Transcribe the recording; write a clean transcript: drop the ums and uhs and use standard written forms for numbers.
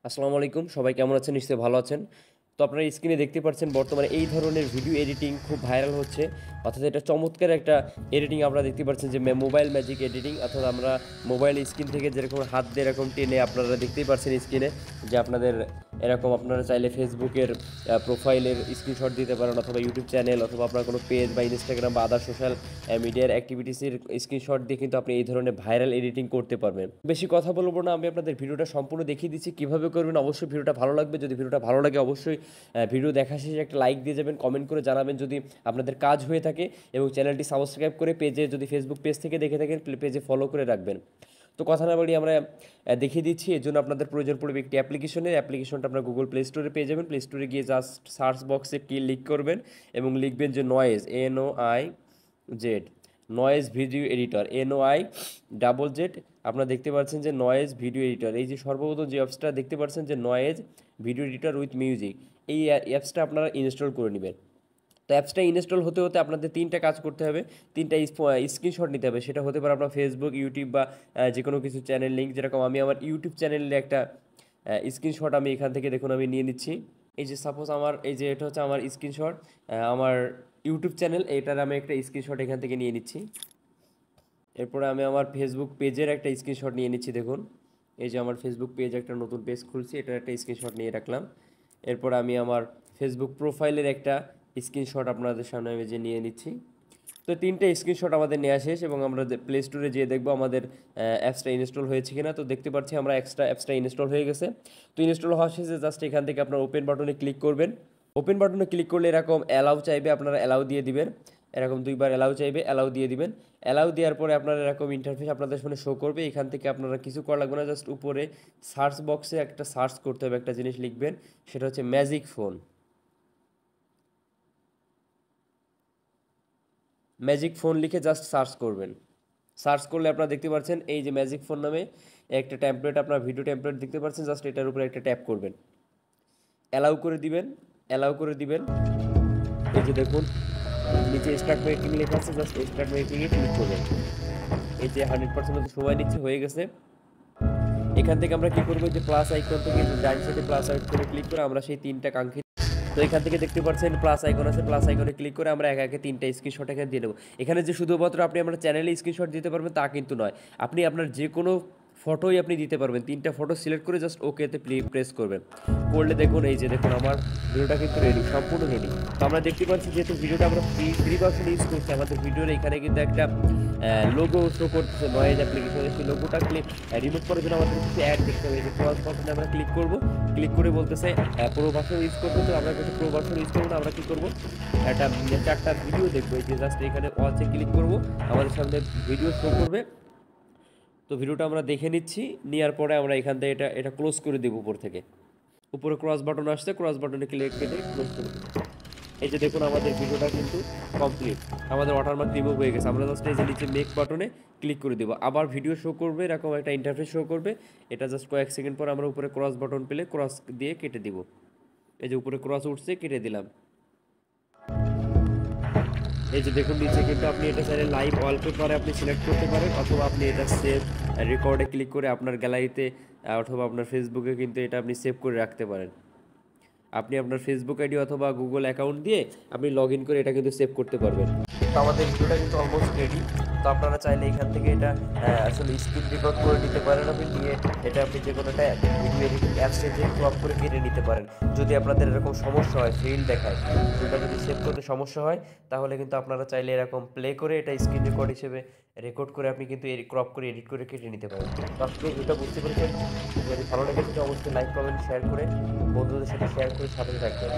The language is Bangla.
আসসালামু আলাইকুম, সবাই কেমন আছেন? নিশ্চয়ই ভালো আছেন। তো আপনারা স্ক্রিনে দেখতে পাচ্ছেন বর্তমানে এই ধরনের ভিডিও এডিটিং খুব ভাইরাল হচ্ছে। অর্থাৎ এটা চমৎকার একটা এডিটিং আপনারা দেখতে পাচ্ছেন যে মোবাইল ম্যাজিক এডিটিং, অর্থাৎ আমরা মোবাইল স্ক্রিন থেকে যেরকম হাত দিয়ে এরকম টেনে আপনারা দেখতেই পাচ্ছেন স্ক্রিনে যে আপনাদের এরকম আপনারা চাইলে ফেসবুকের প্রোফাইলের স্ক্রিনশট দিতে পারেন, অথবা ইউটিউব চ্যানেল, অথবা আপনার কোনো পেজ বা ইনস্টাগ্রাম বা আদার সোশ্যাল মিডিয়ার অ্যাক্টিভিটিসের স্ক্রিনশট দিয়ে কিন্তু আপনি এই ধরনের ভাইরাল এডিটিং করতে পারবেন। বেশি কথা বলবো না, আমি আপনাদের ভিডিওটা সম্পূর্ণ দেখিয়ে দিচ্ছি কীভাবে করবেন। অবশ্যই ভিডিওটা ভালো লাগবে। যদি ভিডিওটা ভালো লাগে অবশ্যই ভিডিও দেখা শেষে একটা লাইক দিয়ে যাবেন, কমেন্ট করে জানাবেন যদি আপনাদের কাজ হয়ে থাকে, এবং চ্যানেলটি সাবস্ক্রাইব করে পেজে, যদি ফেসবুক পেজ থেকে দেখে থাকেন, পেজে ফলো করে রাখবেন। তো কথা না বাড়িয়ে আমরা দেখিয়ে দিচ্ছি। এর জন্য আপনাদের প্রয়োজন পড়বে একটি অ্যাপ্লিকেশনটা আপনার গুগল প্লে স্টোরে পেয়ে যাবেন। প্লে স্টোরে গিয়ে জাস্ট সার্চ বক্সে ক্লিক করবেন এবং লিখবেন যে noise, NOIZ, noise video editor, NOIZZ। আপনারা দেখতে পাচ্ছেন যে নয়েজ ভিডিও এডিটর, এই যে সর্বপ্রথম যে অ্যাপসটা দেখতে পাচ্ছেন যে noise video editor with music, এই অ্যাপসটা আপনারা ইনস্টল করে নেবেন। তো অ্যাপসটা ইনস্টল হতে হতে আপনাদের তিনটা কাজ করতে হবে, তিনটা স্ক্রিনশট নিতে হবে। সেটা হতে পারে আপনার ফেসবুক, ইউটিউব বা যে কোনো কিছু চ্যানেল লিঙ্ক। যেরকম আমি আমার ইউটিউব চ্যানেলের একটা স্ক্রিনশট আমি এখান থেকে দেখুন আমি নিয়ে নিচ্ছি। এই যে সাপোজ আমার এই যে এটা হচ্ছে আমার স্ক্রিনশট, আমার ইউটিউব চ্যানেল, এটার আমি একটা স্ক্রিনশট এখান থেকে নিয়ে নিচ্ছি। এরপরে আমি আমার ফেসবুক পেজের একটা স্ক্রিনশট নিয়ে নিচ্ছি। দেখুন এই যে আমার ফেসবুক পেজ, একটা নতুন পেজ খুলছি, এটার একটা স্ক্রিনশট নিয়ে রাখলাম। এরপর আমি আমার ফেসবুক প্রোফাইলের একটা স্ক্রিনশট আপনাদের সামনে আমি যে নিয়ে নিচ্ছি। তো তিনটে স্ক্রিনশট আমাদের নেওয়া শেষ, এবং আমরা প্লে স্টোরে যেয়ে দেখবো আমাদের অ্যাপসটা ইনস্টল হয়েছে কিনা। তো দেখতে পাচ্ছি আমরা অ্যাপসটা ইনস্টল হয়ে গেছে। তো ইনস্টল হওয়া শেষে জাস্ট এখান থেকে আপনার ওপেন বাটনে ক্লিক করবেন। ওপেন বাটনে ক্লিক করলে এরকম অ্যালাউ চাইবে, আপনারা অ্যালাউ দিয়ে দিবেন। এরকম দুইবার অ্যালাউ চাইবে, অ্যালাউ দিয়ে দিবেন। অ্যালাউ দেওয়ার পরে আপনারা এরকম ইন্টারফেস আপনাদের সামনে শো করবে। এখান থেকে আপনারা কিছু করা লাগবে না, জাস্ট উপরে সার্চ বক্সে একটা সার্চ করতে হবে, একটা জিনিস লিখবেন, সেটা হচ্ছে ম্যাজিক ফোন। ম্যাজিক ফোন লিখে জাস্ট সার্চ করবেন। সার্চ করলে আপনারা দেখতে পাচ্ছেন এই যে ম্যাজিক ফোন নামে একটা টেমপ্লেট, আপনার ভিডিও টেমপ্লেট দেখতে পাচ্ছেন। জাস্ট এটার উপরে একটা ট্যাপ করবেন, অ্যালাউ করে দিবেন, অ্যালাউ করে দিবেন। এই যে দেখুন নিচে স্টার্ট মেকিং লেখা আছে, জাস্ট স্টার্ট মেকিংয়ে ক্লিক করবেন। এই যে 100% মতো সময় নিচ্ছে, হয়ে গেছে। এখান থেকে আমরা কি করবো, যে প্লাস আইকন থেকে ডান সাইডে প্লাস আইকনে ক্লিক করে আমরা সেই তিনটা কাঙ্ক্ষিত, তো এখান থেকে দেখতে পাচ্ছেন প্লাস আইকন আছে, প্লাস আইকনে ক্লিক করে আমরা একে একে তিনটা স্ক্রিনশট এখানে দিয়ে দেবো। এখানে যে শুধুমাত্র আপনি আপনার চ্যানেলে স্ক্রিনশট দিতে পারবেন তা কিন্তু নয়, আপনি আপনার যে কোনো ফটোই আপনি দিতে পারবেন। তিনটা ফটো সিলেক্ট করে জাস্ট ওকেতে প্রেস করবেন। করলে দেখুন এই যে দেখুন আমার ভিডিওটা কিন্তু রেডি, সম্পূর্ণ রেডি। তো আমরা দেখতে পাচ্ছি যেহেতু ভিডিওটা আমরা ফ্রি ভার্সন ইউজ করছি, আমাদের ভিডিওর এখানে কিন্তু একটা লোগো শো করতেছে নয়েজ অ্যাপ্লিকেশনে। সেই লোগোটা রিমুভ করার জন্য আমাদের কিছু অ্যাড দেখতে হবে। যে ক্রস বাটনে আমরা ক্লিক করব, ক্লিক করে বলতেছে প্রো ভার্সন ইউজ করবো। তো আমরা কিন্তু প্রো ভার্সন ইউজ করবো না, আমরা কী করবো, একটা 4টা ভিডিও দেখবো। এই যে জাস্ট এখানে ওয়াচে ক্লিক করবো, আমাদের সামনে ভিডিও শো করবে। তো ভিডিওটা আমরা দেখে নিচ্ছি, নেওয়ার পরে আমরা এখান থেকে এটা ক্লোজ করে দেবো। উপর থেকে উপরে ক্রস বাটন আসছে, ক্রস বাটনে ক্লিক কেটে ক্লোজ করে দেবো। এই যে দেখুন আমাদের ভিডিওটা কিন্তু কমপ্লিট, আমাদের ওয়াটারমার্ক রিমুভ হয়ে গেছে। আমরা জাস্ট এই যে নিচে মেক বাটনে ক্লিক করে দেবো, আবার ভিডিও শো করবে, এরকম একটা ইন্টারফেস শো করবে। এটা জাস্ট কয়েক সেকেন্ড পর আমরা উপরে ক্রস বাটন পেলে ক্রস দিয়ে কেটে দিব। এই যে উপরে ক্রস উঠছে, কেটে দিলাম। এই যে দেখুন নিচে কিন্তু আপনি এটা চাইলে লাইভ ওয়ালপেপারে আপনি সিলেক্ট করতে পারেন, অথবা আপনি এটা সেভ রেকর্ডে ক্লিক করে আপনার গ্যালারিতে অথবা আপনার ফেসবুকে কিন্তু এটা আপনি সেভ করে রাখতে পারেন। আপনি আপনার ফেসবুক আইডি অথবা গুগল অ্যাকাউন্ট দিয়ে আপনি লগ ইন করে এটা কিন্তু সেভ করতে পারবেন। তো আমাদের ভিডিওটা কিন্তু অলমোস্ট রেডি। তো আপনারা চাইলে এখান থেকে এটা আসলে স্ক্রিন রেকর্ড করে নিতে পারেন। আপনি নিয়ে এটা আপনি যে কোনো একটা ভিডিও এডিটিং অ্যাপসে যে ক্রপ করে কেটে নিতে পারেন। যদি আপনাদের এরকম সমস্যা হয়, ফেল দেখায়, যেটা যদি সেভ করতে সমস্যা হয়, তাহলে কিন্তু আপনারা চাইলে এরকম প্লে করে এটা স্ক্রিন রেকর্ড হিসেবে রেকর্ড করে আপনি কিন্তু ক্রপ করে এডিট করে কেটে নিতে পারেন। তো আপনি এটা বুঝতে পেরেছেন। যদি ভালো লেগে থাকে অবশ্যই লাইক, কমেন্ট, শেয়ার করে বন্ধুদের সাথে শেয়ার করে সাথে থাকবেন।